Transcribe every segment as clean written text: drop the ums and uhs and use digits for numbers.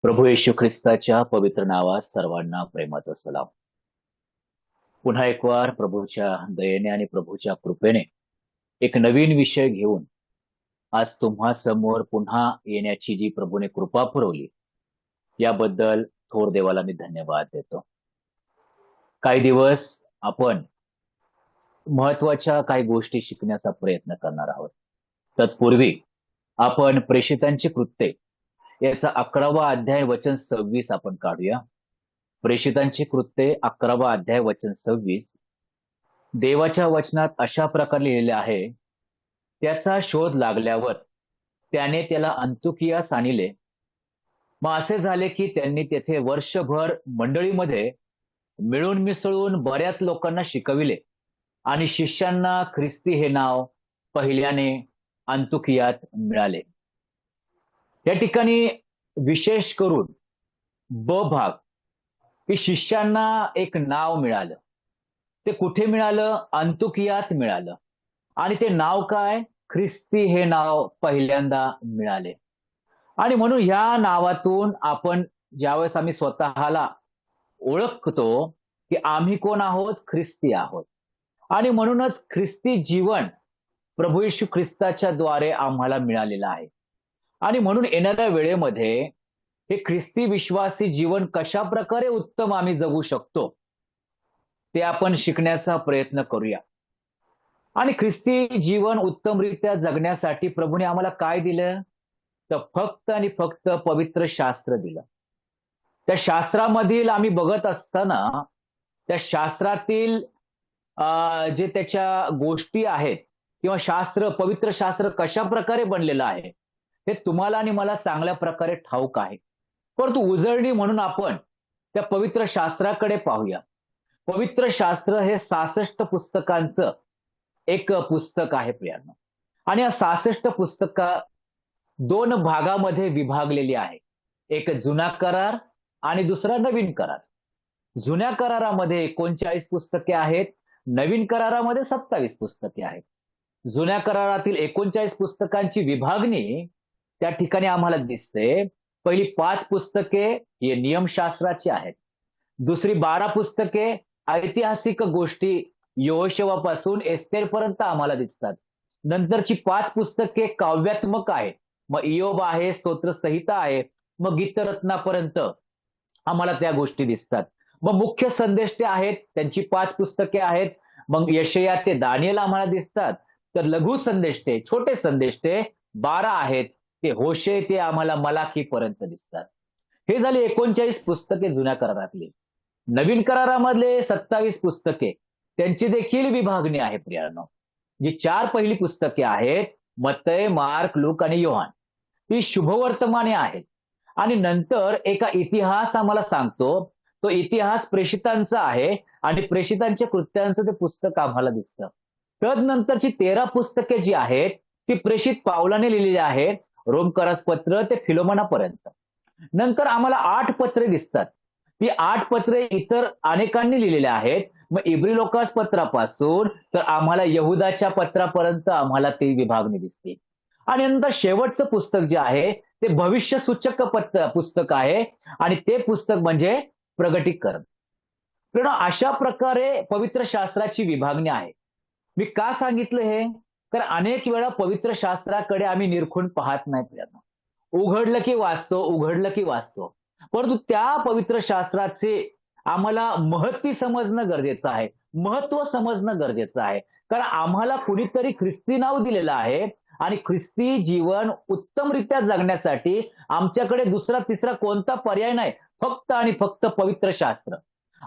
प्रभू येशू ख्रिस्ताच्या पवित्र नावात सर्वांना प्रेमाचा सलाम. पुन्हा एक वार प्रभूच्या दयेने आणि प्रभूच्या कृपेने एक नवीन विषय घेऊन आज तुम्हा समोर पुन्हा येण्याची जी प्रभूने कृपा पुरवली याबद्दल थोर देवाला मी धन्यवाद देतो. काही दिवस आपण महत्वाच्या काही गोष्टी शिकण्याचा प्रयत्न करणार आहोत. तत्पूर्वी आपण प्रेषितांची कृत्ये याचा 11वा अध्याय वचन 26 आपण काढूया. प्रेषितांची कृत्ये 11वा अध्याय वचन 26. देवाच्या वचनात अशा प्रकारे लिहिलेले आहे, त्याचा शोध लागल्यावर त्याने त्याला अंतुकियास आणले. मग असे झाले की त्यांनी तेथे वर्षभर मंडळीमध्ये मिळून मिसळून बऱ्याच लोकांना शिकविले आणि शिष्यांना ख्रिस्ती हे नाव पहिल्याने अंतुकियात मिळाले. या ठिकाणी विशेष करून ब भाग की शिष्यांना एक नाव मिळालं. ते कुठे मिळालं? अंतुकियात मिळालं. आणि ते नाव काय? ख्रिस्ती हे नाव पहिल्यांदा मिळाले. आणि म्हणून ह्या नावातून आपण ज्यावेळेस आम्ही स्वतःला ओळखतो की आम्ही कोण आहोत? ख्रिस्ती आहोत. आणि म्हणूनच ख्रिस्ती जीवन प्रभू येशू ख्रिस्ताच्या द्वारे आम्हाला मिळालेलं आहे. आणि म्हणून येणाऱ्या वेळेमध्ये हे ख्रिस्ती विश्वासी जीवन कशा प्रकारे उत्तम आम्ही जगू शकतो ते आपण शिकण्याचा प्रयत्न करूया. आणि ख्रिस्ती जीवन उत्तमरित्या जगण्यासाठी प्रभूने आम्हाला काय दिलं? तर फक्त आणि फक्त पवित्र शास्त्र दिलं. त्या शास्त्रामधील आम्ही बघत असताना त्या शास्त्रातील जे त्याच्या गोष्टी आहेत किंवा शास्त्र, पवित्र शास्त्र कशा प्रकारे बनलेलं आहे हे तुम्हाला आणि मला चांगल्या प्रकारे ठाऊक आहे. परंतु उजळणी म्हणून आपण त्या पवित्र शास्त्राकडे पाहूया. पवित्र शास्त्र हे 66 पुस्तकांचं एक पुस्तक आहे प्रियांनो. आणि या 66 पुस्तका 2 भागामध्ये विभागलेली आहे. एक जुना करार आणि दुसरा नवीन करार. जुन्या करारामध्ये 39 पुस्तके आहेत, नवीन करारामध्ये 27 पुस्तके आहेत. जुन्या करारातील 39 पुस्तकांची विभागणी त्या ठिकाणी आम्हाला दिसते. पहिली 5 पुस्तके हे नियमशास्त्राची आहेत. दुसरी 12 पुस्तके ऐतिहासिक गोष्टी यहोशुवापासून एस्तेरपर्यंत आम्हाला दिसतात. नंतरची 5 पुस्तके काव्यात्मक आहेत. मग इयोब आहे, स्तोत्रसंहिता आहे, मग गीतरत्नापर्यंत आम्हाला त्या गोष्टी दिसतात. मग मुख्य संदेष्टे आहेत, त्यांची 5 पुस्तके आहेत. मग यशया ते दानिएल आम्हाला दिसतात. तर लघु संदेष्टे, छोटे संदेष्टे 12 आहेत. ते होशे ते आम्हाला मलाखीपर्यंत दिसतात. हे झाली 39 पुस्तके जुन्या करारातली. नवीन करारामधले 27 पुस्तके त्यांची देखील विभागणी आहे प्रियांनो. जी 4 पहिली पुस्तके आहेत, मत्तय, मार्क, लूक आणि योहान, ती शुभवर्तमाने आहेत. आणि नंतर एका इतिहास आम्हाला सांगतो. तो इतिहास प्रेषितांचा आहे आणि प्रेषितांच्या कृत्यांचं ते पुस्तक आम्हाला दिसतं. तदनंतरची 13 पुस्तके जी आहेत ती प्रेषित पावलाने लिहिलेली आहेत, रोमकरास पत्र ते फिलोमनापर्यंत. नंतर आम्हाला 8 पत्रे दिसतात. ती 8 पत्रे इतर अनेकांनी लिहिलेली आहेत. मग इब्री लोकास पत्रापासून तर आम्हाला यहुदाच्या पत्रापर्यंत आम्हाला ती विभागणी दिसते. आणि नंतर शेवटचं पुस्तक जे आहे ते भविष्यसूचक पुस्तक आहे आणि ते पुस्तक म्हणजे प्रगटीकरण. पण अशा प्रकारे पवित्र शास्त्राची विभागणी आहे. मी का सांगितलं हे? तर अनेक वेळा पवित्र शास्त्राकडे आम्ही निरखून पाहत नाही प्रियांनो. उघडलं की वाचतो, उघडलं की वाचतो. परंतु त्या पवित्र शास्त्राचे आम्हाला महत्त्व समजणं गरजेचं आहे, महत्व समजणं गरजेचं आहे. कारण आम्हाला कुणीतरी ख्रिस्ती नाव दिलेलं आहे आणि ख्रिस्ती जीवन उत्तमरित्या जगण्यासाठी आमच्याकडे दुसरा तिसरा कोणता पर्याय नाही, फक्त आणि फक्त पवित्र शास्त्र.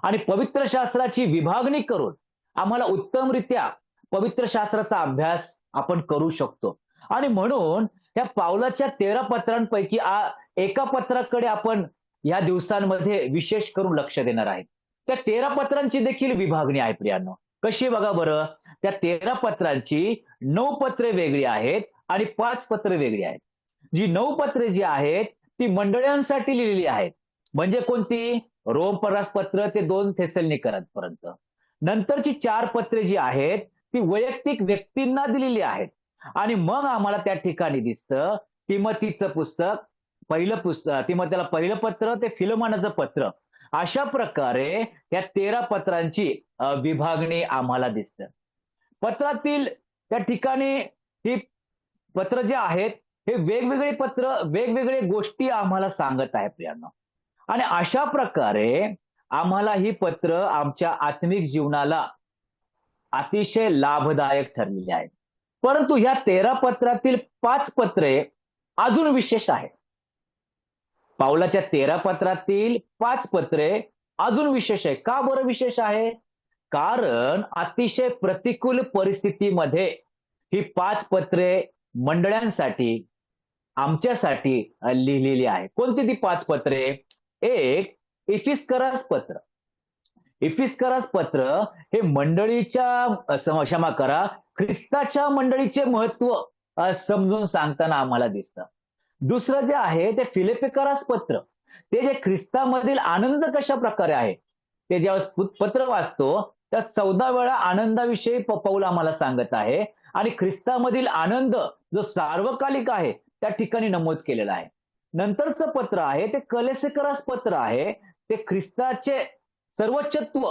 आणि पवित्र शास्त्राची विभागणी करून आम्हाला उत्तमरित्या पवित्र शास्त्राचा अभ्यास आपण करू शकतो. आणि म्हणून या पावलाच्या 13 पत्रांपैकी एका पत्राकडे आपण या दिवसांमध्ये विशेष करून लक्ष देणार आहे. त्या 13 पत्रांची देखील विभागणी आहे प्रियांनो. कशी बघा बरं? त्या 13 पत्रांची 9 पत्रे वेगळी आहेत आणि 5 पत्रे वेगळी आहेत. जी 9 पत्रे जी आहेत ती मंडळांसाठी लिहिलेली आहेत. म्हणजे कोणती? रोमपरास पत्र ते 2 थेसलोनिकरांपर्यंत. नंतरची 4 पत्रे जी आहेत ती वैयक्तिक व्यक्तींना दिलेली आहेत. आणि मग आम्हाला त्या ठिकाणी दिसतं तिमोथीचं पुस्तक, पहिलं पुस्तक तिमोथेला पहिलं पत्र ते फिलोमोनाचं पत्र, अशा प्रकारे या 13 पत्रांची विभागणी आम्हाला दिसते. पत्रातील त्या ठिकाणी ही पत्र जे आहेत हे वेगवेगळे पत्र वेगवेगळे गोष्टी आम्हाला सांगत आहे प्रियांनो. आणि अशा प्रकारे आम्हाला ही पत्र आमच्या आत्मिक जीवनाला अतिशय लाभदायक ठरलेली आहेत. परंतु ह्या 13 पत्रातील 5 पत्रे अजून विशेष आहेत. पाऊलाच्या 13 पत्रातील 5 पत्रे अजून विशेष आहे. का बरं विशेष आहे? कारण अतिशय प्रतिकूल परिस्थितीमध्ये ही 5 पत्रे मंडळांसाठी, आमच्यासाठी लिहिलेली आहे. कोणती ती 5 पत्रे? एक इफिस्करास पत्र. इफिस्करास पत्र हे मंडळीच्या क्षमा करा, ख्रिस्ताच्या मंडळीचे महत्व समजून सांगताना आम्हाला दिसतं. दुसरं जे आहे ते फिलिप्पिकरास पत्र, ते जे ख्रिस्तामधील आनंद कशा प्रकारे आहे ते ज्यावेळेस पत्र वाचतो त्या 14 वेळा आनंदाविषयी पौल आम्हाला सांगत आहे. आणि ख्रिस्तामधील आनंद जो सार्वकालिक आहे त्या ठिकाणी नमूद केलेला आहे. नंतरचं पत्र आहे ते कलेसेकरास पत्र आहे, ते ख्रिस्ताचे सर्वोच्चत्व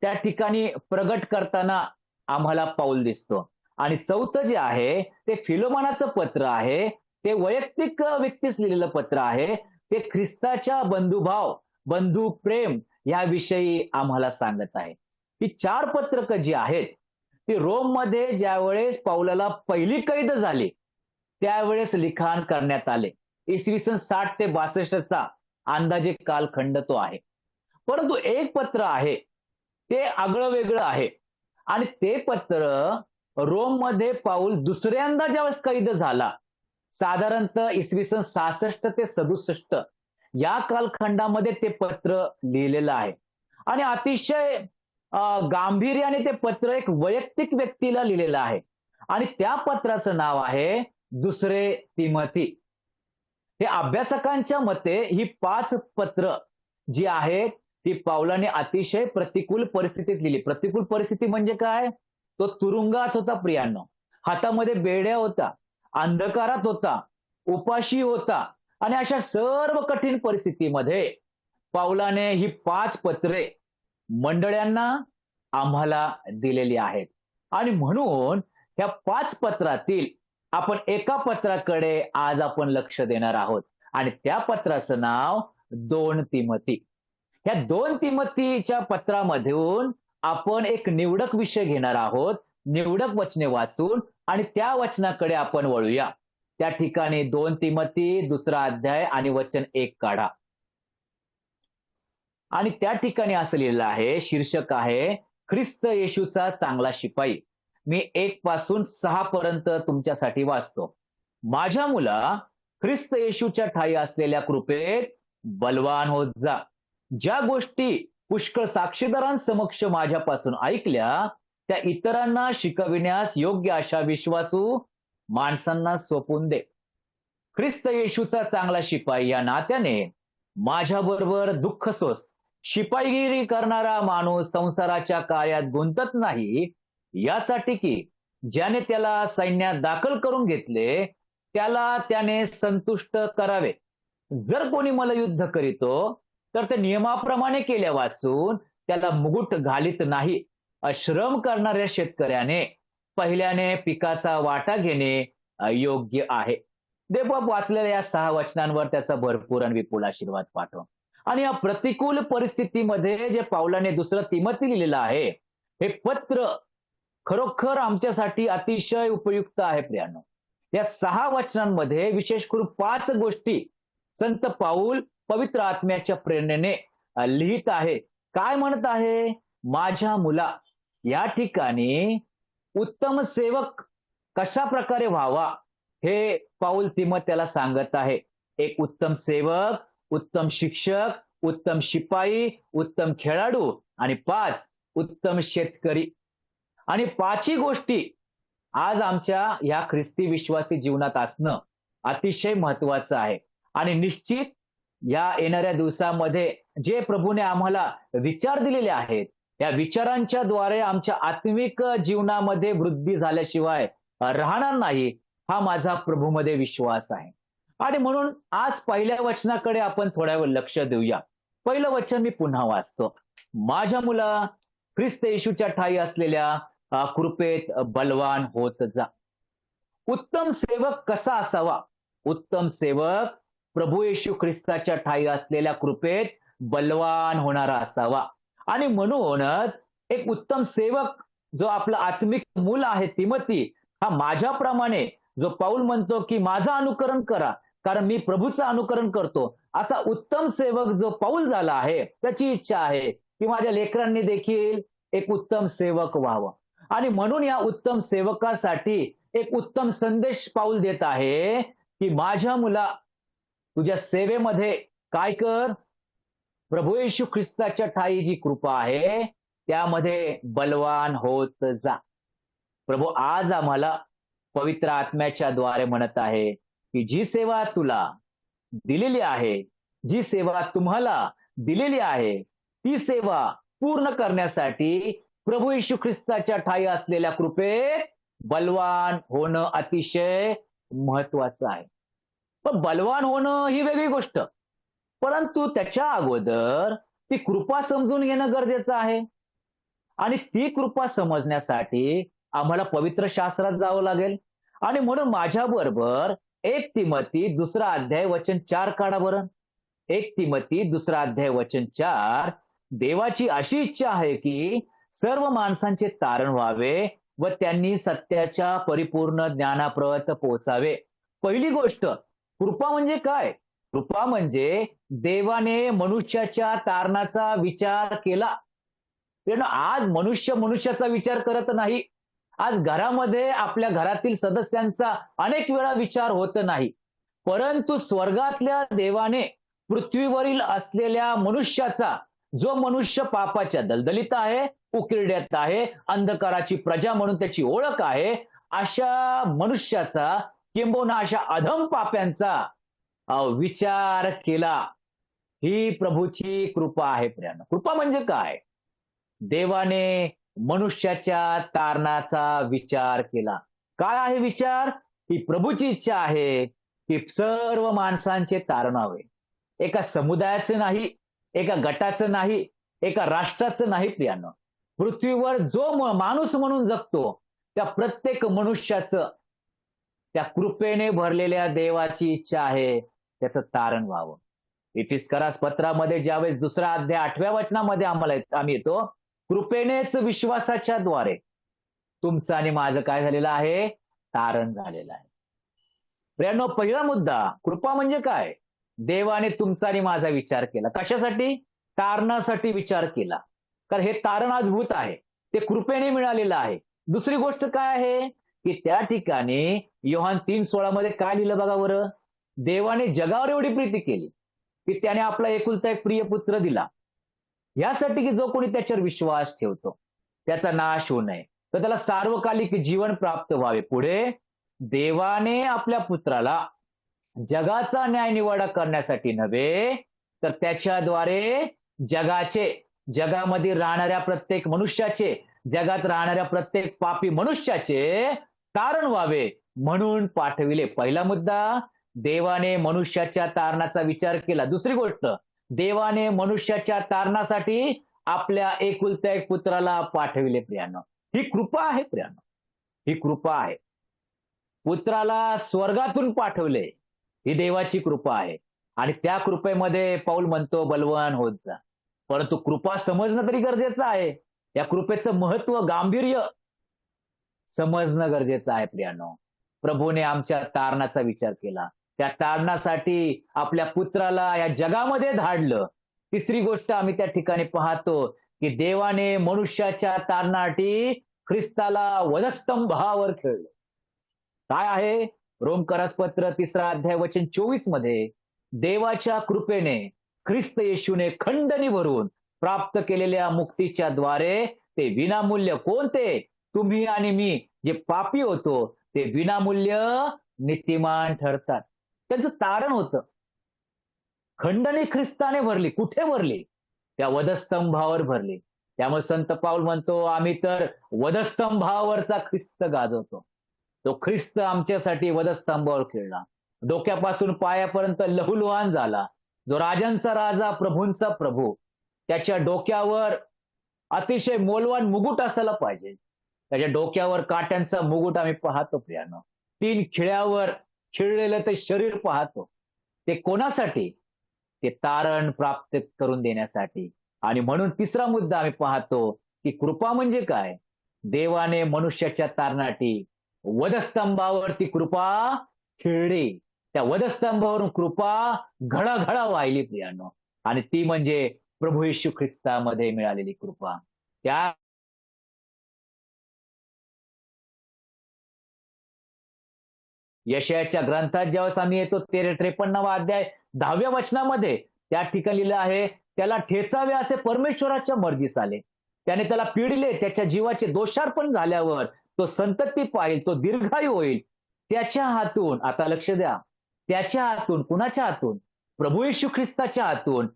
त्या ठिकाणी प्रगट करताना आम्हाला पाऊल दिसतो. आणि चौथं जे आहे ते फिलोमोनाचं पत्र आहे, ते वैयक्तिक व्यक्तीस लिहिलेलं पत्र आहे, ते ख्रिस्ताच्या बंधुभाव, बंधू प्रेम याविषयी आम्हाला सांगत आहे. ही 4 पत्रकं जी आहेत ती रोममध्ये ज्यावेळेस पाऊलाला पहिली कैद झाली त्यावेळेस लिखाण करण्यात आले. इसवी सन 60 ते 62चा अंदाजे कालखंड तो आहे. परंतु एक पत्र आहे ते आगळं वेगळं आहे आणि ते पत्र रोममध्ये पाऊल दुसऱ्यांदा ज्यावेळेस कैद झाला, साधारणतः इसवी सन 66 ते 67 या कालखंडामध्ये ते पत्र लिहिलेलं आहे. आणि अतिशय गांभीर्याने ते पत्र एक वैयक्तिक व्यक्तीला लिहिलेलं आहे. आणि त्या पत्राचं नाव आहे दुसरे तिमोथी. हे अभ्यासकांच्या मते ही 5 पत्र जी आहेत ती पाऊलाने अतिशय प्रतिकूल परिस्थितीत लिहिली. प्रतिकूल परिस्थिती म्हणजे काय? तो तुरुंगात होता प्रियांनो, हातामध्ये बेड्या होता, अंधकारात होता, उपाशी होता आणि अशा सर्व कठीण परिस्थितीमध्ये पाऊलाने ही 5 पत्रे मंडळांना आम्हाला दिलेली आहेत. आणि म्हणून ह्या 5 पत्रातील आपण एका पत्राकडे आज आपण लक्ष देणार आहोत आणि त्या पत्राचं नाव 2 तिमोथी. ह्या 2 तिमोथीच्या पत्रामधून आपण एक निवडक विषय घेणार आहोत, निवडक वचने वाचून आणि त्या वचनाकडे आपण वळूया. त्या ठिकाणी 2 तिमोथी 2रा अध्याय आणि वचन 1 काढा. आणि त्या ठिकाणी असं लिहिलेलं आहे, शीर्षक आहे ख्रिस्त येशूचा चांगला शिपाई. मी 1 पासून 6 पर्यंत तुमच्यासाठी वाचतो. माझ्या मुला, ख्रिस्त येशूच्या ठायी असलेल्या कृपेत बलवान होत जा. ज्या गोष्टी पुष्कळ साक्षीदारांसमक्ष माझ्यापासून ऐकल्या त्या इतरांना शिकविण्यास योग्य अशा विश्वासू माणसांना सोपून दे. ख्रिस्त येशूचा चांगला शिपाई या नात्याने माझ्याबरोबर दुःख सोस. शिपाईगिरी करणारा माणूस संसाराच्या कार्यात गुंतत नाही, यासाठी की ज्याने त्याला सैन्यात दाखल करून घेतले त्याला त्याने संतुष्ट करावे. जर कोणी मल्लयुद्ध करीतो तर ते नियमाप्रमाणे केल्या वाचून त्याला मुकुट घालीत नाही. श्रम करणाऱ्या शेतकऱ्याने पहिल्याने पिकाचा वाटा घेणे योग्य आहे. देवबाप वाचलेल्या या 6 वचनांवर त्याचा भरपूर आणि विपुल आशीर्वाद पाठव. आणि या प्रतिकूल परिस्थितीमध्ये जे पाऊलाने 2 तिमोथी लिहिलेलं आहे हे पत्र खरोखर आमच्यासाठी अतिशय उपयुक्त आहे प्रियांनो. या 6 वचनांमध्ये विशेष करून 5 गोष्टी संत पाऊल पवित्र आत्म्याच्या प्रेरणेने लिहित आहे. काय म्हणत आहे? माझ्या मुला, या ठिकाणी उत्तम सेवक कशा प्रकारे व्हावा हे पाऊल तिमोथेला सांगत आहे. एक उत्तम सेवक, उत्तम शिक्षक, उत्तम शिपाई, उत्तम खेळाडू आणि 5 उत्तम शेतकरी. आणि 5ही गोष्टी आज आमच्या या ख्रिस्ती विश्वासी जीवनात असणं अतिशय महत्वाचं आहे. आणि निश्चित या येणाऱ्या दिवसामध्ये जे प्रभूने आम्हाला विचार दिलेले आहेत या विचारांच्या द्वारे आमच्या आत्मिक जीवनामध्ये वृद्धी झाल्याशिवाय राहणार नाही, हा माझा प्रभूमध्ये विश्वास आहे. आणि म्हणून आज पहिल्या वचनाकडे आपण थोड्या वेळ लक्ष देऊया. पहिलं वचन मी पुन्हा वाचतो. माझ्या मुला, ख्रिस्त येशूच्या ठायी असलेल्या कृपेत बलवान होत जा. उत्तम सेवक कसा असावा? उत्तम सेवक प्रभू येशू ख्रिस्ताच्या ठायी असलेल्या कृपेत बलवान होणारा असावा. आणि म्हणूनच एक उत्तम सेवक जो आपला आत्मिक मूल आहे तिमोथी, हा माझ्याप्रमाणे जो पाऊल म्हणतो की माझं अनुकरण करा कारण मी प्रभूचं अनुकरण करतो, असा उत्तम सेवक जो पाऊल झाला आहे, त्याची इच्छा आहे की माझ्या लेकरांनी देखील एक उत्तम सेवक व्हावं. आणि म्हणून या उत्तम सेवकासाठी एक उत्तम संदेश पाऊल देत आहे की माझ्या मुला, तुझ्या सेवेमध्ये काय कर? प्रभू येशू ख्रिस्ताच्या ठायी जी कृपा आहे त्यामध्ये बलवान होत जा. प्रभू आज आम्हाला पवित्र आत्म्याच्या द्वारे म्हणत आहे की जी सेवा तुला दिलेली आहे, जी सेवा तुम्हाला दिलेली आहे, ती सेवा पूर्ण करण्यासाठी प्रभू येशू ख्रिस्ताच्या ठायी असलेल्या कृपेत बलवान होणं अतिशय महत्वाचं आहे. पण बलवान होणं ही वेगळी गोष्ट, परंतु त्याच्या अगोदर ती कृपा समजून घेणं गरजेचं आहे. आणि ती कृपा समजण्यासाठी आम्हाला पवित्र शास्त्रात जावं लागेल. आणि म्हणून माझ्याबरोबर 1 तिमोथी 2 अध्याय वचन 4 काढा बरं. 1 तिमोथी 2 अध्याय वचन 4. देवाची अशी इच्छा आहे की सर्व माणसांचे तारण व्हावे व त्यांनी सत्याच्या परिपूर्ण ज्ञानापर्यंत पोहोचावे. पहिली गोष्ट, कृपा म्हणजे काय? कृपा म्हणजे देवाने मनुष्याच्या तारणाचा विचार केला. आज मनुष्य मनुष्याचा विचार करत नाही. आज घरामध्ये आपल्या घरातील सदस्यांचा अनेक वेळा विचार होत नाही. परंतु स्वर्गातल्या देवाने पृथ्वीवरील असलेल्या मनुष्याचा, जो मनुष्य पापाच्या दलदलीत आहे, उकिरड्यात आहे, अंधकाराची प्रजा म्हणून त्याची ओळख आहे, अशा मनुष्याचा किंबहुना अशा अधम पाप्यांचा विचार केला. ही प्रभूची कृपा आहे प्रियानो. कृपा म्हणजे काय? देवाने मनुष्याच्या तारणाचा विचार केला. काय आहे विचार? ही प्रभूची इच्छा आहे की सर्व माणसांचे तारण व्हावे. एका समुदायाचं नाही, एका गटाचं नाही, एका राष्ट्राचं नाही प्रियानो. पृथ्वीवर जो माणूस म्हणून जगतो त्या प्रत्येक मनुष्याचं त्या कृपेने भरलेल्या देवाची इच्छा आहे त्याचं तारण व्हावं. इफिस्करास पत्रामध्ये ज्यावेळेस 2 अध्याय 8व्या वचनामध्ये आम्ही येतो, कृपेनेच विश्वासाच्या द्वारे तुमचं आणि माझं काय झालेलं आहे? तारण झालेलं आहे. प्रियानो, पहिला मुद्दा, कृपा म्हणजे काय? देवाने तुमचा आणि माझा विचार केला. कशासाठी? तारणासाठी विचार केला. कारण हे तारण अद्भुत आहे, ते कृपेने मिळालेलं आहे. दुसरी गोष्ट काय आहे की त्या ठिकाणी योहान 3:16 मध्ये काय लिहिलं बघा बरं. देवाने जगावर एवढी प्रीती केली की त्याने आपला एकुलता एक प्रिय पुत्र दिला, यासाठी की जो कोणी त्याच्यावर विश्वास ठेवतो त्याचा नाश होऊ नये, तर त्याला सार्वकालिक जीवन प्राप्त व्हावे. पुढे देवाने आपल्या पुत्राला जगाचा न्यायनिवाडा करण्यासाठी नव्हे, तर त्याच्याद्वारे जगामध्ये राहणाऱ्या प्रत्येक मनुष्याचे, जगात राहणाऱ्या प्रत्येक पापी मनुष्याचे तारण व्हावे म्हणून पाठविले. पहिला मुद्दा, देवाने मनुष्याच्या तारणाचा विचार केला. दुसरी गोष्ट, देवाने मनुष्याच्या तारणासाठी आपल्या एकुलत्या एक पुत्राला पाठविले. प्रियानो, ही कृपा आहे. प्रियानो, ही कृपा आहे. पुत्राला स्वर्गातून पाठवले, ही देवाची कृपा आहे. आणि त्या कृपेमध्ये पाऊल म्हणतो बलवान होत जा. परंतु कृपा समजणं तरी गरजेचं आहे. या कृपेचं महत्व, गांभीर्य समजणं गरजेचं आहे. प्रियानो, प्रभूने आमच्या तारणाचा विचार केला, त्या तारणासाठी आपल्या पुत्राला या जगामध्ये धाडलं. तिसरी गोष्ट आम्ही त्या ठिकाणी पाहतो की देवाने मनुष्याच्या तारणासाठी ख्रिस्ताला वधस्तंभावर खेळलं. काय आहे? रोमकरास पत्र 3 अध्याय वचन 24 मध्ये देवाच्या कृपेने ख्रिस्त येशूने खंडणी भरून प्राप्त केलेल्या मुक्तीच्या द्वारे ते विनामूल्य, कोणते? तुम्ही आणि मी जे पापी होतो ते विनामूल्य नीतिमान ठरतात. त्यांचं तारण होतं. खंडणी ख्रिस्ताने भरली. कुठे भरली? त्या वधस्तंभावर भरली. त्यामुळे संत पाऊल म्हणतो, आम्ही तर वधस्तंभावरचा ख्रिस्त गाजवतो. तो ख्रिस्त आमच्यासाठी वधस्तंभावर खेळला. डोक्यापासून पायापर्यंत लहूलुहान झाला. जो राजांचा राजा, प्रभूंचा प्रभू, त्याच्या डोक्यावर अतिशय मौल्यवान मुकुट असायला पाहिजे. त्याच्या डोक्यावर काट्यांचा मुकुट आम्ही पाहतो प्रियानो. 3 खिळ्यावर खिळलेलं ते शरीर पाहतो. ते कोणासाठी? ते तारण प्राप्त करून देण्यासाठी. आणि म्हणून तिसरा मुद्दा आम्ही पाहतो की कृपा म्हणजे काय? देवाने मनुष्याच्या तारणासाठी वधस्तंभावर ती कृपा खिळली. त्या वधस्तंभावरून कृपा घळाघळा वाहिली प्रियानो. आणि ती म्हणजे प्रभू येशू ख्रिस्तामध्ये मिळालेली कृपा. त्या यशायाच्या ग्रंथात ज्यावेळेस आम्ही येतो 53वा अध्याय 10व्या वचनामध्ये त्या ठिकाणी लिहिलं आहे, त्याला ठेचावे असे परमेश्वराच्या मर्जीस आले. त्याने त्याला पिडले, त्याच्या जीवाचे दोषार्पण झाल्यावर तो संतती पाहिल, तो दीर्घायू होईल. त्याच्या हातून, आता लक्ष द्या, त्याच्या हातून, कुणाच्या हातून? प्रभू येशू ख्रिस्ताच्या हातून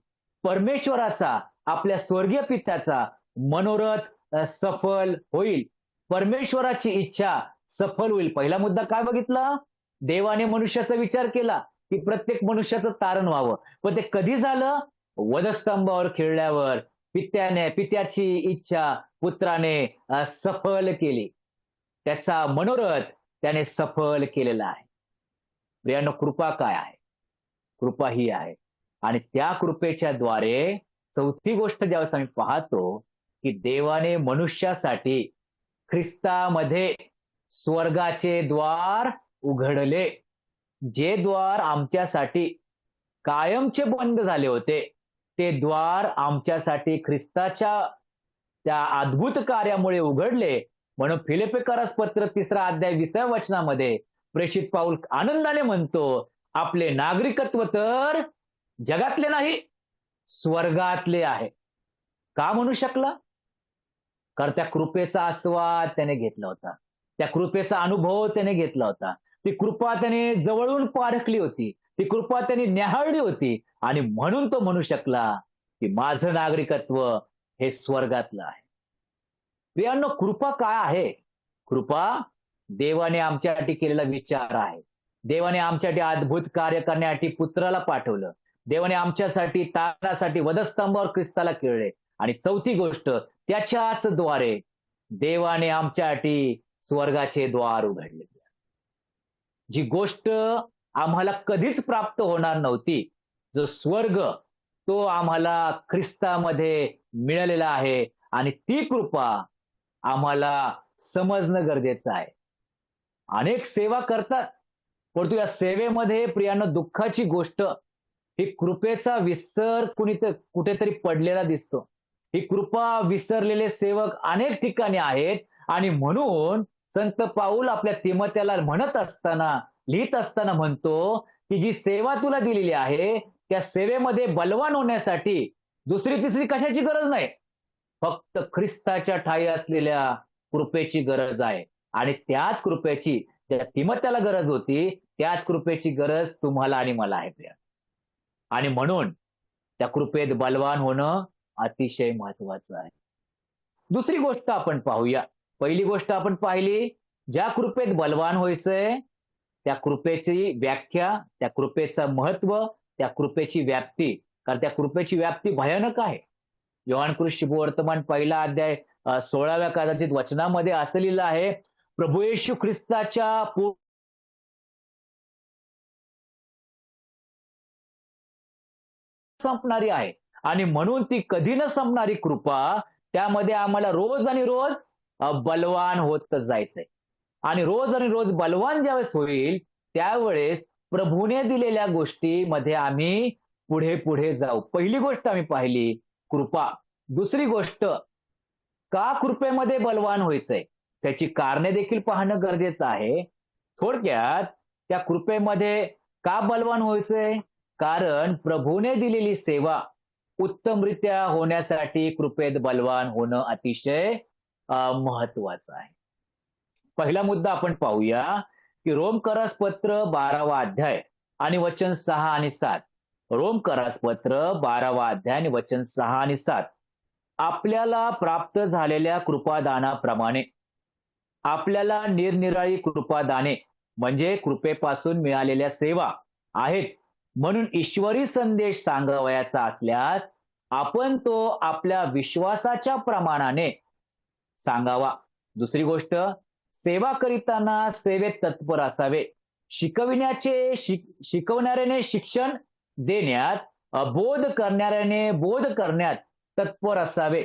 परमेश्वराचा, आपल्या स्वर्गीय पित्याचा मनोरथ सफल होईल. परमेश्वराची इच्छा सफल होईल. पहिला मुद्दा काय बघितला? देवाने मनुष्याचा विचार केला की प्रत्येक मनुष्याचं तारण व्हावं. पण ते कधी झालं? वधस्तंभावर खिळल्यावर पित्याची इच्छा पुत्राने सफल केली. त्याचा मनोरथ त्याने सफल केलेला आहे. प्रियानो, कृपा काय आहे? कृपा ही आहे. आणि त्या कृपेच्या द्वारे चौथी गोष्ट ज्यावेळेस आम्ही पाहतो की देवाने मनुष्यासाठी ख्रिस्तामध्ये स्वर्गाचे द्वार उघडले. जे द्वार आमच्यासाठी कायमचे बंद झाले होते, ते द्वार आमच्यासाठी ख्रिस्ताच्या त्या अद्भुत कार्यामुळे उघडले. म्हणून फिलिप्पीकरास पत्र 3 अध्याय 20व्या वचनामध्ये प्रेषित पाऊल आनंदाने म्हणतो, आपले नागरिकत्व तर जगातले नाही, स्वर्गातले आहे. का म्हणू शकला? कारण त्या कृपेचा आस्वाद त्याने घेतला होता. त्या कृपेचा अनुभव त्याने घेतला होता. ती कृपा त्याने जवळून पारखली होती. ती कृपा त्याने न्याहाळली होती. आणि म्हणून तो म्हणू शकला की माझं नागरिकत्व हे स्वर्गातलं आहे. प्रियांनो, कृपा काय आहे? कृपा देवाने आमच्यासाठी केलेला विचार आहे. देवाने आमच्यासाठी अद्भुत कार्य करण्यासाठी पुत्राला पाठवलं. देवाने आमच्यासाठी तारणासाठी वधस्तंभावर ख्रिस्ताला खिळले. आणि चौथी गोष्ट, त्याच्याच द्वारे देवाने आमच्यासाठी स्वर्गाचे द्वार उघडले. जी गोष्ट आम्हाला कधीच प्राप्त होणार नव्हती, जो स्वर्ग, तो आम्हाला ख्रिस्तामध्ये मिळालेला आहे. आणि ती कृपा आम्हाला समजणं गरजेचं आहे. अनेक सेवा करतात, परंतु या सेवेमध्ये प्रियांनो दुःखाची गोष्ट, ही कृपेचा विसर कुठेतरी पडलेला दिसतो. ही कृपा विसरलेले सेवक अनेक ठिकाणी आहेत. आणि म्हणून संत पाऊल आपल्या तिमोथेला लिहित असताना म्हणतो की जी सेवा तुला दिलेली आहे, त्या सेवेमध्ये बलवान होण्यासाठी दुसरी तिसरी कशाची गरज नाही, फक्त ख्रिस्ताच्या ठायी असलेल्या कृपेची गरज आहे. आणि त्याच कृपेची, ज्या तिमोथेला गरज होती, त्याच कृपेची गरज तुम्हाला आणि मला आहे. आणि म्हणून त्या कृपेत बलवान होणं अतिशय महत्वाचं आहे. दुसरी गोष्ट आपण पाहूया. पहिली गोष्ट आपण पाहिली, ज्या कृपेत बलवान व्हायचंय, त्या कृपेची व्याख्या, त्या कृपेचं महत्व, त्या कृपेची व्याप्ती. कारण त्या कृपेची व्याप्ती भयानक आहे. योहान शुभवर्तमान 1 अध्याय 16व्या कदाचित वचनामध्ये असं लिहिलं आहे, प्रभू येशू ख्रिस्ताच्या संपणारी आहे. आणि म्हणून ती कधी न संपणारी कृपा, त्यामध्ये आम्हाला रोज आणि रोज बलवान होत जायचंय. आणि रोज बलवान ज्यावेळेस होईल, त्यावेळेस प्रभूने दिलेल्या गोष्टीमध्ये आम्ही पुढे पुढे जाऊ. पहिली गोष्ट आम्ही पाहिली, कृपा. दुसरी गोष्ट, का कृपेमध्ये बलवान व्हायचंय, त्याची कारणे देखील पाहणं गरजेचं आहे. थोडक्यात, त्या कृपेमध्ये का बलवान व्हायचंय? कारण प्रभूने दिलेली सेवा उत्तमरित्या होण्यासाठी कृपेत बलवान होणं अतिशय महत्वाचं आहे. पहिला मुद्दा आपण पाहूया की रोमकरास पत्र 12वा अध्याय आणि वचन 6 आणि 7. रोमकरास पत्र 12वा अध्याय आणि वचन 6 आणि 7. आपल्याला प्राप्त झालेल्या कृपादानाप्रमाणे आपल्याला निरनिराळी कृपादाने म्हणजे कृपेपासून मिळालेल्या सेवा आहेत. म्हणून ईश्वरी संदेश सांगावयाचा असल्यास आपण तो आपल्या विश्वासाच्या प्रमाणाने सांगावा. दुसरी गोष्ट, सेवा करीताना सेवेत तत्पर असावे. शिकवणाऱ्याने शिक्षण देण्यात, बोध करणाऱ्याने बोध करण्यात तत्पर असावे.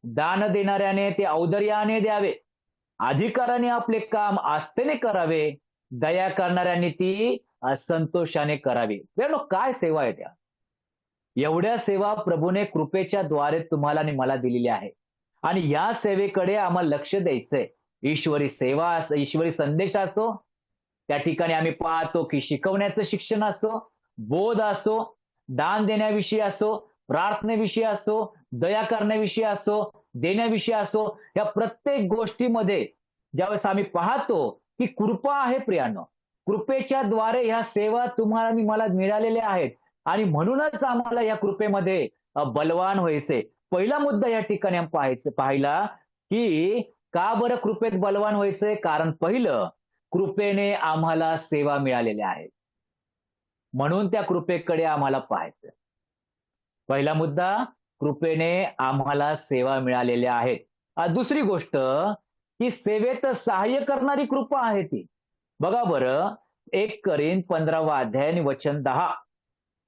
दान देणाऱ्याने ते औदार्याने द्यावे. अधिकाराने आपले काम आस्थेने करावे. दया करणाऱ्यांनी ती संतोषाने करावी. काय सेवा आहे त्या? एवढ्या सेवा प्रभूने कृपेच्या द्वारे तुम्हाला आणि मला दिलेल्या आहे. आणि या सेवेकडे आम्हाला लक्ष द्यायचंय. ईश्वरी सेवा असो, ईश्वरी संदेश असो, त्या ठिकाणी आम्ही पाहतो की शिकवण्याचं शिक्षण असो, बोध असो, दान देण्याविषयी असो, प्रार्थनेविषयी असो, दया करण्याविषयी असो, देण्याविषयी असो, या प्रत्येक गोष्टीमध्ये ज्यावेळेस आम्ही पाहतो की कृपा आहे प्रियानो, कृपेच्या द्वारे ह्या सेवा तुम्हाला आणि मला मिळालेल्या आहेत. आणि म्हणूनच आम्हाला या कृपेमध्ये बलवान व्हायचे. पहिला मुद्दा या ठिकाणी पाहिला की का बरं कृपेत बलवान व्हायचंय? कारण पहिलं, कृपेने आम्हाला सेवा मिळालेल्या आहेत. म्हणून त्या कृपेकडे आम्हाला पाहायचं. पहिला मुद्दा, कृपेने आम्हाला सेवा मिळालेल्या आहेत. दुसरी गोष्ट, की सेवेत सहाय्य करणारी कृपा आहे ती. बघा बरं, 1 करीन 15वा अध्याय आणि वचन 10.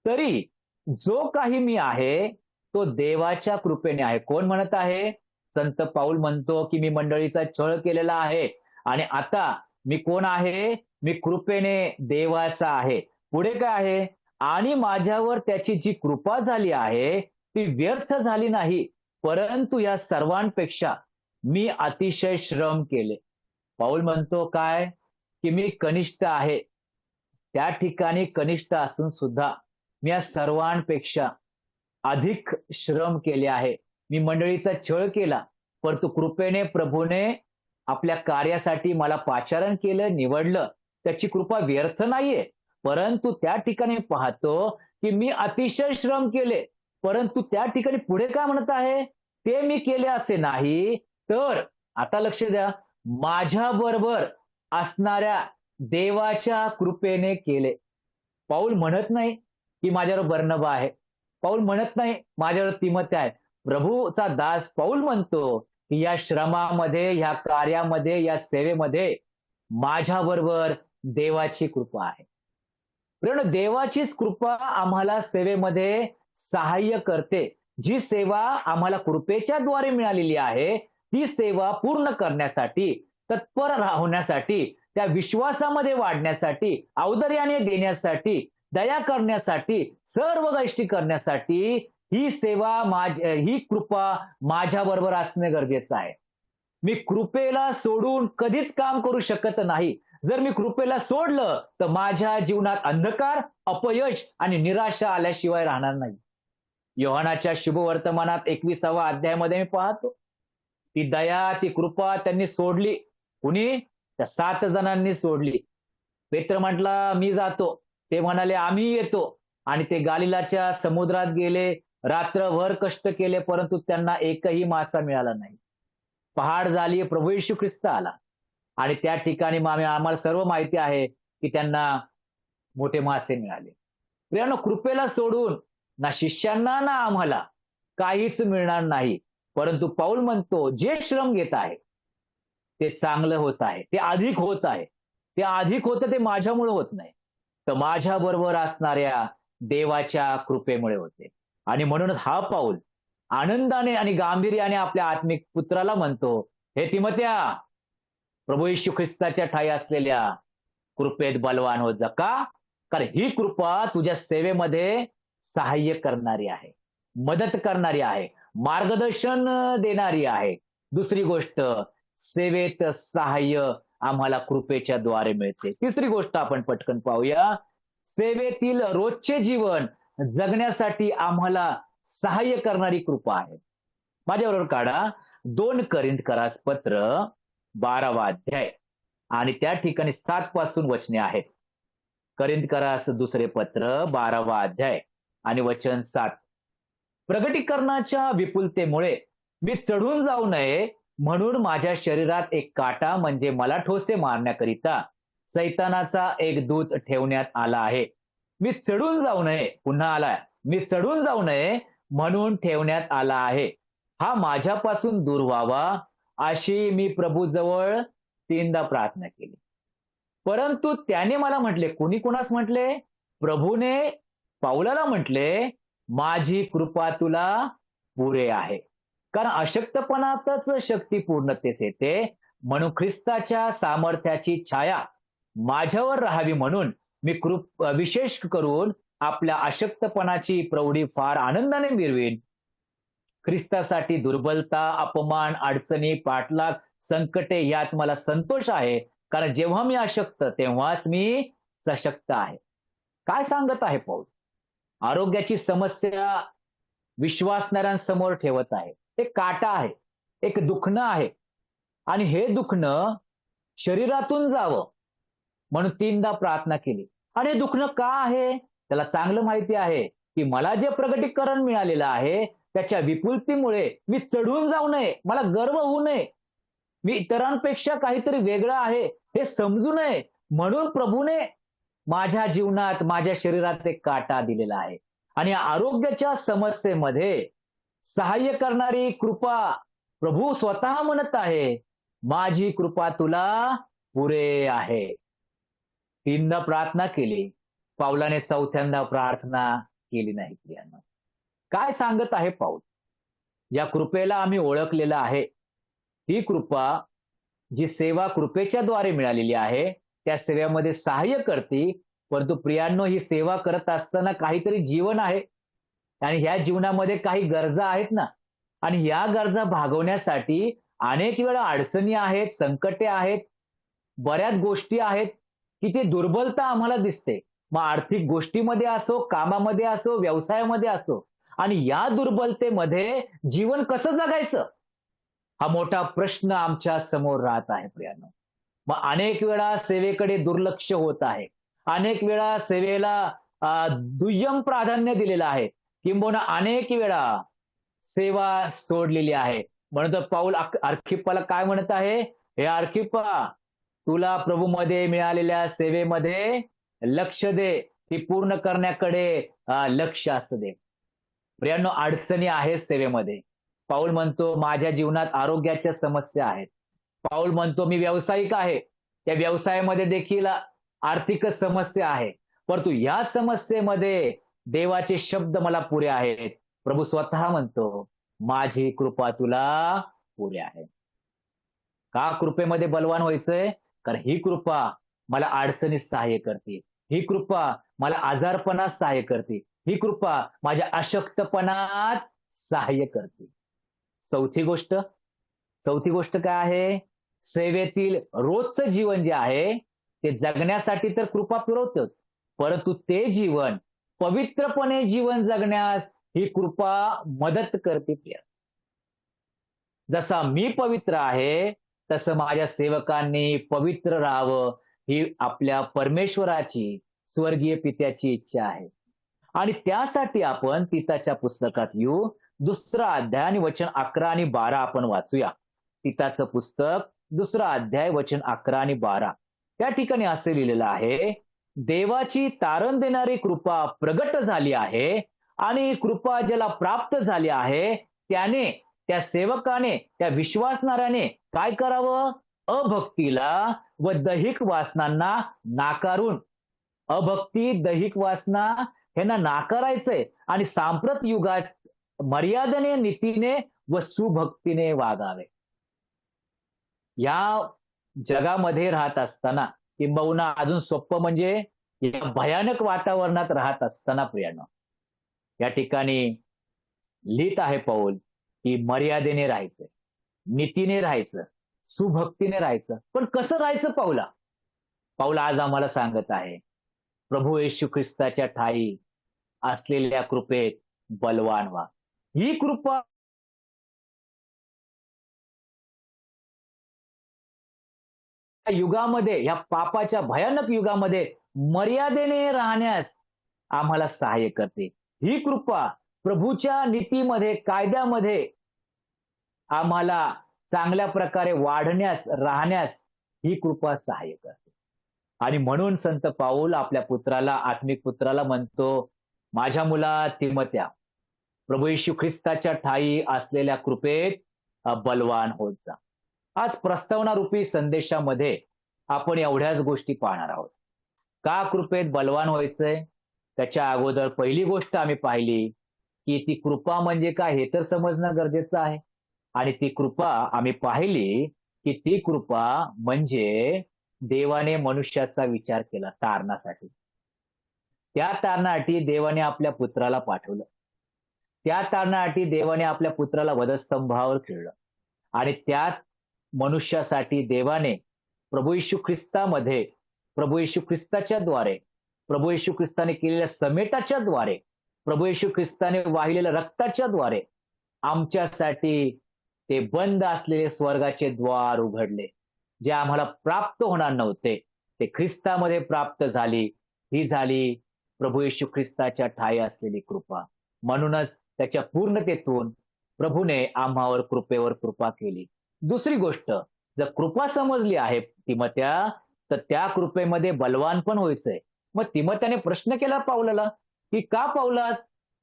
तरी जो काही मी आहे तो देवाच्या कृपेने आहे. कोण म्हणत आहे? संत पाऊल म्हणतो की मी मंडळीचा छळ केलेला आहे आणि आता मी कोण आहे? मी कृपेने देवाचा आहे. पुढे काय आहे? आणि माझ्यावर त्याची जी कृपा झाली आहे ती व्यर्थ झाली नाही, परंतु या सर्वांपेक्षा मी अतिशय श्रम केले. पाऊल म्हणतो काय? की मी कनिष्ठ आहे. त्या ठिकाणी कनिष्ठ असून सुद्धा मी या सर्वांपेक्षा अधिक श्रम केले आहे. मी मंडळीचा छळ केला, परंतु कृपेने प्रभूने आपल्या कार्यासाठी मला पाचारण केलं, निवडलं. त्याची कृपा व्यर्थ नाहीये. परंतु त्या ठिकाणी पाहतो की मी अतिशय श्रम केले, परंतु त्या ठिकाणी पुढे काय म्हणत आहे? ते मी केले असे नाही, तर आता लक्ष द्या, माझ्या बरोबर असणाऱ्या देवाच्या कृपेने केले. पाऊल म्हणत नाही की माझ्यावर बर्नबा आहे. पाऊल म्हणत नाही माझ्यावर तिमोथी आहे. प्रभूचा दास पाऊल म्हणतो की या श्रमामध्ये, या कार्यामध्ये, या सेवेमध्ये माझ्याबरोबर देवाची कृपा आहे. कारण देवाचीच कृपा आम्हाला सेवेमध्ये सहाय्य करते. जी सेवा आम्हाला कृपेच्या द्वारे मिळालेली आहे, ती सेवा पूर्ण करण्यासाठी, तत्पर राहण्यासाठी, त्या विश्वासामध्ये वाढण्यासाठी, औदार्याने देण्यासाठी, दया करण्यासाठी, सर्व गोष्टी करण्यासाठी ही सेवा, ही कृपा माझ्याबरोबर असणे गरजेचं आहे. मी कृपेला सोडून कधीच काम करू शकत नाही. जर मी कृपेला सोडलं तर माझ्या जीवनात अंधकार, अपयश आणि निराशा आल्याशिवाय राहणार नाही. योहानाच्या शुभवर्तमानात 21वा अध्यायामध्ये मी पाहतो, ती दया, ती कृपा त्यांनी सोडली. कुणी? त्या 7 जणांनी सोडली. पेत्र म्हटला मी जातो, ते म्हणाले आम्ही येतो. आणि ते गालिलाच्या समुद्रात गेले, रात्रभर कष्ट केले, परंतु त्यांना एकही मासा मिळाला नाही. पहाड झाली, प्रभू येशू ख्रिस्त आला आणि त्या ठिकाणी आम्हाला सर्व माहिती आहे की त्यांना मोठे मासे मिळाले. प्रियानो, कृपेला सोडून ना शिष्यांना ना आम्हाला काहीच मिळणार नाही. परंतु पाऊल म्हणतो जे श्रम घेत आहे ते चांगलं होत आहे, ते अधिक होत आहे. ते अधिक होतं ते माझ्यामुळे होत नाही, तर माझ्या बरोबर असणाऱ्या देवाच्या कृपेमुळे होते. आणि म्हणूनच हा पाऊल आनंदाने आणि गांभीर्याने आपल्या आत्मिक पुत्राला म्हणतो, हे तिमोथ्या, प्रभू येशू ख्रिस्ताच्या ठाई असलेल्या कृपेत बलवान होत जा. का? कारण ही कृपा तुझ्या सेवेमध्ये सहाय्य करणारी आहे, मदत करणारी आहे, मार्गदर्शन देणारी आहे. दुसरी गोष्ट, सेवेत सहाय्य आम्हाला कृपेच्या द्वारे मिळते. तिसरी गोष्ट आपण पटकन पाहूया, सेवेतील रोजचे जीवन जगण्यासाठी आम्हाला सहाय्य करणारी कृपा आहे. माझ्याबरोबर काढा 2 कोरिंथकरास पत्र 12वा अध्याय आणि त्या ठिकाणी 7 पासून वचने आहेत. कोरिंथकरास दुसरे पत्र 12वा अध्याय आणि वचन 7. प्रगटीकरणाच्या विपुलतेमुळे मी चढून जाऊ नये म्हणून माझ्या शरीरात एक काटा म्हणजे मला ठोसे मारण्याकरिता सैतानाचा एक दूत ठेवण्यात आला आहे. मी चढून जाऊ नये, पुन्हा आलाय. मी चढून जाऊ नये म्हणून ठेवण्यात आला आहे. हा माझ्यापासून दूर व्हावा अशी मी प्रभूजवळ 3दा प्रार्थना केली. परंतु त्याने मला म्हटले, कोणी कोणास म्हटले? प्रभूने पाऊलाला म्हटले, माझी कृपा तुला पुरे आहे. कारण अशक्तपणातच शक्ती पूर्णतेस येते. म्हणून ख्रिस्ताच्या सामर्थ्याची छाया माझ्यावर राहावी म्हणून मी विशेष करून आपल्या अशक्तपणाची प्रौढी फार आनंदाने मिरवीन. ख्रिस्तासाठी दुर्बलता, अपमान, अडचणी, पाठलाग, संकटे यात मला संतोष आहे. कारण जेव्हा मी अशक्त तेव्हाच मी सशक्त आहे. काय सांगत आहे पाऊल? आरोग्याची समस्या विश्वासणाऱ्यांसमोर ठेवत आहे. एक काटा आहे, एक दुखणं आहे आणि हे दुखणं शरीरातून जावं म्हणून 3दा प्रार्थना केली. आणि हे दुखणं का आहे? त्याला चांगलं माहिती आहे की मला जे प्रगटीकरण मिळालेलं आहे त्याच्या विपुलतेमुळे मी चढून जाऊ नये, मला गर्व होऊ नये, मी इतरांपेक्षा काहीतरी वेगळं आहे हे समजू नये म्हणून प्रभूने माझ्या जीवनात, माझ्या शरीरात एक काटा दिलेला आहे. आणि आरोग्याच्या समस्येमध्ये सहाय्य करणारी कृपा प्रभू स्वतः म्हणत आहे, माझी कृपा तुला पुरे आहे. 3दा प्रार्थना केली. पाऊलाने 4थ्यांदा प्रार्थना केली नाही प्रियांनो. काय सांगत आहे पाऊल? या कृपेला आम्ही ओळखलेलं आहे. ही कृपा जी सेवा कृपेच्या द्वारे मिळालेली आहे, त्या सेवेमध्ये सहाय्य करते. परंतु प्रियांनो, ही सेवा करत असताना काहीतरी जीवन आहे आणि ह्या जीवनामध्ये काही गरजा आहेत ना, आणि या गरजा भागवण्यासाठी अनेक वेळा अडचणी आहेत, संकटे आहेत, बऱ्याच गोष्टी आहेत की ती दुर्बलता आम्हाला दिसते. मग आर्थिक गोष्टीमध्ये असो, कामामध्ये असो, व्यवसायामध्ये असो, आणि या दुर्बलतेमध्ये जीवन कसं जगायचं हा मोठा प्रश्न आमच्या समोर राहत आहे प्रियांनो. मग अनेक वेळा सेवेकडे दुर्लक्ष होत आहे. अनेक वेळा सेवेला दुय्यम प्राधान्य दिलेलं आहे. किंबहुना अनेक वेळा सेवा सोडलेली आहे. म्हणून तर पाऊल अर्खिप्पाला काय म्हणत आहे? हे अर्खिप्पा, तुला प्रभूमध्ये मिळालेल्या सेवेमध्ये लक्ष दे, ती पूर्ण करण्याकडे लक्ष असू दे. प्रियांनो, अडचणी आहेत सेवेमध्ये. पाऊल म्हणतो माझ्या जीवनात आरोग्याच्या समस्या आहेत. पाऊल म्हणतो मी व्यावसायिक आहे, त्या व्यवसायामध्ये देखील आर्थिक समस्या आहे. परंतु या समस्येमध्ये देवाचे शब्द मला पुरे आहेत. प्रभू स्वतः म्हणतो माझी कृपा तुला पुरे आहे. का कृपेमध्ये बलवान व्हायचंय? कारण ही कृपा मला अडचणीत सहाय्य करते. ही कृपा मला आजारपणात सहाय्य करते. ही कृपा माझ्या अशक्तपणात सहाय्य करते. चौथी गोष्ट काय आहे? सेवेतील रोजचं जीवन जे आहे ते जगण्यासाठी तर कृपा पुरवतेच, परंतु ते जीवन पवित्रपणे जीवन जगण्यास ही कृपा मदत करते. जसा मी पवित्र आहे तसं माझ्या सेवकांनी पवित्र राहावं ही आपल्या परमेश्वराची, स्वर्गीय पित्याची इच्छा आहे. आणि त्यासाठी आपण तीताच्या पुस्तकात येऊ. 2रा अध्याय आणि वचन 11 आणि 12 आपण वाचूया. तीताचं पुस्तक 2रा अध्याय वचन 11 आणि 12. त्या ठिकाणी असं लिहिलेलं आहे, देवाची तारण देणारी कृपा प्रगट झाली आहे आणि कृपा ज्याला प्राप्त झाली आहे त्याने, त्या सेवकाने, त्या विश्वासणाऱ्याने काय करावं? अभक्तीला व दैहिक वासनांना नाकारून, अभक्ती, दैहिक वासना ह्यांना नाकारायचंय आणि सांप्रत युगात मर्यादेने, नीतीने व सुभक्तीने वागावे. या जगामध्ये राहत असताना, किंबहुना अजून सोपं म्हणजे या भयानक वातावरणात राहत असताना प्रियांनो, या ठिकाणी लिहित आहे पाऊल की मर्यादेने राहायचं, नीतीने राहायचं, सुभक्तीने राहायचं. पण कसं राहायचं पाऊला? पाऊल आज आम्हाला सांगत आहे, प्रभू येशू ख्रिस्ताच्या ठाई असलेल्या कृपेत बलवान व्हा. ही कृपा युगामध्ये, या पापाच्या भयानक युगामध्ये मर्यादेने राहण्यास आम्हाला सहाय्य करते. ही कृपा प्रभूच्या नीतीमध्ये, कायद्यामध्ये आम्हाला चांगल्या प्रकारे वाढण्यास, राहण्यास ही कृपा सहाय्य करते. आणि म्हणून संत पाऊल आपल्या पुत्राला, आत्मिक पुत्राला म्हणतो, माझ्या मुला तिमोथ्या, प्रभू येशू ख्रिस्ताच्या ठायी असलेल्या कृपेत बलवान होत जा. आज प्रस्तावना रूपी संदेशामध्ये आपण एवढ्याच गोष्टी पाहणार आहोत. का कृपेत बलवान व्हायचंय? त्याच्या अगोदर पहिली गोष्ट आम्ही पाहिली की ती कृपा म्हणजे काय हे तर समजणं गरजेचं आहे. आणि ती कृपा आम्ही पाहिली की ती कृपा म्हणजे देवाने मनुष्याचा विचार केला तारणासाठी. त्या तारणासाठी देवाने आपल्या पुत्राला पाठवलं. त्या तारणासाठी देवाने आपल्या पुत्राला वधस्तंभावर खिळलं. आणि त्यात मनुष्यासाठी देवाने प्रभू येशू ख्रिस्तामध्ये, प्रभू येशू ख्रिस्ताच्या द्वारे, प्रभू येशू ख्रिस्ताने केलेल्या समेटाच्या द्वारे, प्रभू येशू ख्रिस्ताने वाहिलेल्या रक्ताच्या द्वारे आमच्यासाठी ते बंद असलेले स्वर्गाचे द्वार उघडले. जे आम्हाला प्राप्त होणार नव्हते ते ख्रिस्तामध्ये प्राप्त झाली. ही झाली प्रभू येशू ख्रिस्ताच्या ठायी असलेली कृपा. म्हणूनच त्याच्या पूर्णतेतून प्रभूने आम्हावर कृपेवर कृपा केली. दुसरी गोष्ट, जर कृपा समजली आहे तिमोथ्या, तर त्या कृपेमध्ये बलवान पण व्हायचंय. मग तिमोथ्याने प्रश्न केला पाऊलाला की का पाऊला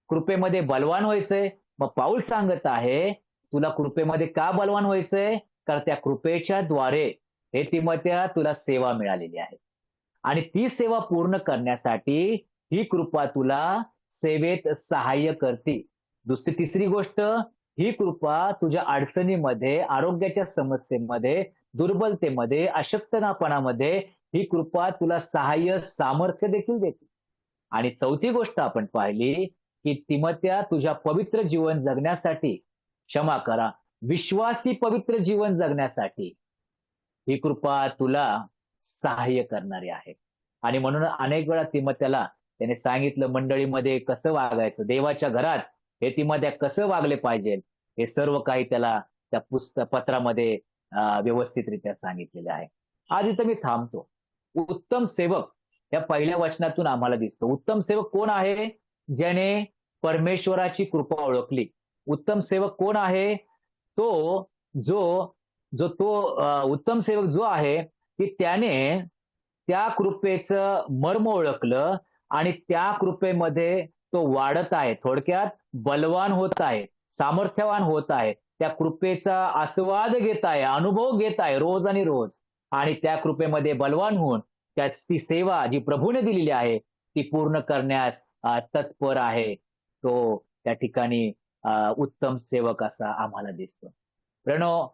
कृपेमध्ये बलवान व्हायचंय? मग पाऊल सांगत आहे, तुला कृपेमध्ये का बलवान व्हायचंय? कारण त्या कृपेच्या द्वारे हे तिमोथ्या तुला सेवा मिळालेली आहे. आणि ती सेवा पूर्ण करण्यासाठी ही कृपा तुला सेवेत सहाय्य करते. तिसरी गोष्ट, ही कृपा तुझ्या अडचणीमध्ये, आरोग्याच्या समस्येमध्ये, दुर्बलतेमध्ये, अशक्तपणामध्ये ही कृपा तुला सहाय्य, सामर्थ्य देखील देते. आणि चौथी गोष्ट आपण पाहिली की तिमोथ्या तुझ्या पवित्र जीवन जगण्यासाठी, क्षमा करा, विश्वासी पवित्र जीवन जगण्यासाठी ही कृपा तुला सहाय्य करणारी आहे. आणि म्हणून अनेक वेळा तिमोथ्याला त्याने सांगितलं मंडळीमध्ये कसं वागायचं, देवाच्या घरात हे तिमोथ्या कसं वागले पाहिजे, हे सर्व काही त्याला त्या पत्रामध्ये व्यवस्थितरित्या सांगितलेले आहे. आज इथं मी थांबतो. उत्तम सेवक या पहिल्या वचनातून आम्हाला दिसतो. उत्तम सेवक कोण आहे? ज्याने परमेश्वराची कृपा ओळखली. उत्तम सेवक कोण आहे? तो जो जो तो उत्तम सेवक जो आहे की त्याने त्या कृपेचं मर्म ओळखलं आणि त्या कृपेमध्ये तो वाढत आहे. थोडक्यात बलवान होत आहे, सामर्थ्यवान होत आहे. त्या कृपेचा आस्वाद घेत आहे, अनुभव घेत आहे रोज आणि रोज. आणि त्या कृपेमध्ये बलवान होऊन ती सेवा जी प्रभूने दिलेली आहे ती पूर्ण करण्यास तत्पर आहे. तो त्या ठिकाणी उत्तम सेवक असा आम्हाला दिसतो. प्रणव,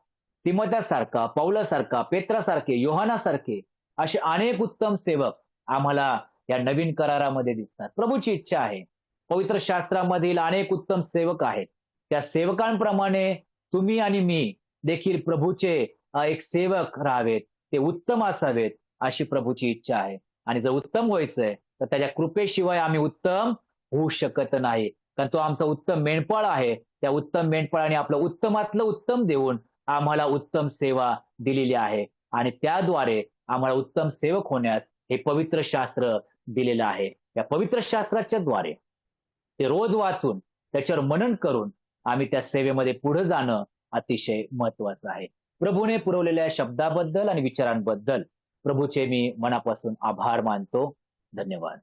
तिमोथ्यासारखा, पौलासारखा, पेत्रासारखे, योहानासारखे असे अनेक उत्तम सेवक आम्हाला या नवीन करारामध्ये दिसतात. प्रभूची इच्छा आहे, पवित्र शास्त्रामधील अनेक उत्तम सेवक आहेत, त्या सेवकांप्रमाणे तुम्ही आणि मी देखील प्रभूचे एक सेवक राहावेत, ते उत्तम असावेत अशी प्रभूची इच्छा आहे. आणि जर उत्तम व्हायचंय तर त्याच्या कृपेशिवाय आम्ही उत्तम होऊ शकत नाही. कारण तो आमचा उत्तम मेंढपाळ आहे. त्या उत्तम मेंढपाळाने आपलं उत्तमातलं उत्तम देऊन आम्हाला उत्तम सेवा दिलेली आहे. आणि त्याद्वारे आम्हाला उत्तम सेवक होण्यास हे पवित्र शास्त्र दिलेलं आहे. या पवित्र शास्त्राच्या द्वारे ते रोज वाचून त्याच्यावर मनन करून आम्ही त्या सेवेमध्ये पुढे जाणं अतिशय महत्वाचं आहे. प्रभूने पुरवलेल्या शब्दाबद्दल आणि विचारांबद्दल प्रभूचे मी मनापासून आभार मानतो. धन्यवाद.